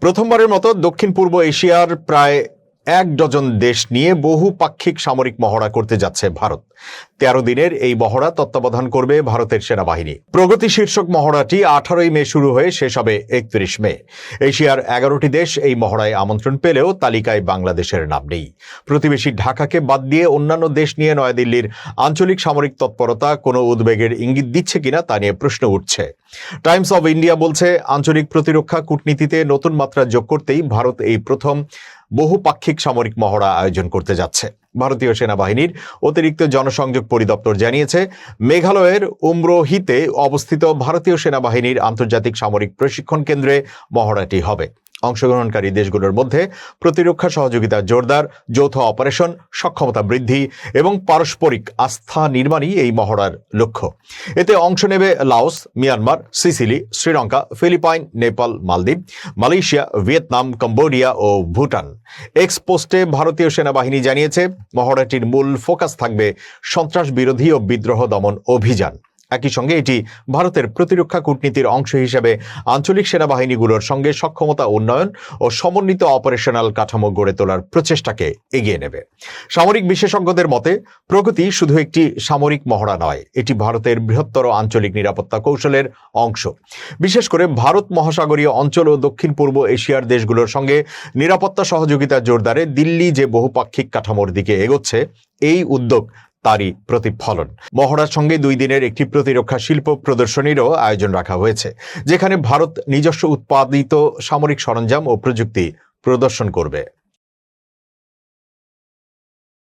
প্রথমবারের মতো দক্ষিণ পূর্ব এশিয়ার প্রায় ১ ডজন দেশ নিয়ে বহুপাক্ষিক সামরিক মহড়া করতে যাচ্ছে ভারত। ১৩ দিনের এই মহড়া তত্ত্বাবধান করবে ভারতের সেনাবাহিনী। প্রগতি শীর্ষক মহড়াটি ১৮ মে শুরু হয়ে শেষ হবে ৩১ মে। এশিয়ার ১১টি দেশ এই মহড়ায় আমন্ত্রণ পেলেও তালিকায় বাংলাদেশের নাম নেই। প্রতিবেশী ঢাকাকে বাদ দিয়ে অন্যান্য দেশ নিয়ে নয়াদিল্লির আঞ্চলিক সামরিক তৎপরতা কোনো উদ্বেগের ইঙ্গিত দিচ্ছে কিনা তা নিয়ে প্রশ্ন উঠছে। টাইমস অব ইন্ডিয়া বলছে, আঞ্চলিক প্রতিরক্ষা কূটনীতিতে নতুন মাত্রা যোগ করতেই ভারত এই প্রথম বহুপাক্ষিক সামরিক মহড়া আয়োজন করতে যাচ্ছে। ভারতীয় সেনাবাহিনীর অতিরিক্ত জনসংযোগ পরিদপ্তর জানিয়েছে, মেঘালয়ের উমরোহিতে অবস্থিত ভারতীয় সেনাবাহিনীর আন্তর্জাতিক সামরিক প্রশিক্ষণ কেন্দ্রে মহড়াটি হবে। অংশগ্রহণকারী দেশগুলোর মধ্যে প্রতিরক্ষা সহযোগিতা জোরদার, যৌথ অপারেশন, সক্ষমতা বৃদ্ধি এবং পারস্পরিক আস্থা নির্মাণই এই মহড়ার লক্ষ্য। এতে অংশ নেবে লাওস, মিয়ানমার, সিসিলি, শ্রীলঙ্কা, ফিলিপাইন, নেপাল, মালদ্বীপ, মালয়েশিয়া, ভিয়েতনাম, কম্বোডিয়া ও ভুটান। এক্স পোস্টে ভারতীয় সেনাবাহিনী জানিয়েছে, মহড়াটির মূল ফোকাস থাকবে সন্ত্রাস বিরোধী ও বিদ্রোহ দমন অভিযান। একই সঙ্গে এটি ভারতের প্রতিরক্ষা কূটনীতির অংশ হিসেবে আঞ্চলিক সেনাবাহিনীগুলোর সঙ্গে সক্ষমতা উন্নয়ন ও সমন্বিত অপারেশনাল কাঠামো গড়ে তোলার প্রচেষ্টাকে এগিয়ে নেবে। সামরিক বিশেষজ্ঞদের মতে, প্রগতি শুধু একটি সামরিক মহড়া নয়, এটি ভারতের বৃহত্তর আঞ্চলিক নিরাপত্তা কৌশলের অংশ। বিশেষ করে ভারত মহাসাগরীয় অঞ্চল ও দক্ষিণ পূর্ব এশিয়ার দেশগুলোর সঙ্গে নিরাপত্তা সহযোগিতা জোরদারে দিল্লি যে বহুপাক্ষিক কাঠামোর দিকে এগোচ্ছে, এই উদ্যোগ তারই প্রতিফলন। মহড়ার সঙ্গে ২ দিনের একটি প্রতিরক্ষা শিল্প প্রদর্শনীরও আয়োজন রাখা হয়েছে, যেখানে ভারত নিজস্ব উৎপাদিত সামরিক সরঞ্জাম ও প্রযুক্তি প্রদর্শন করবে।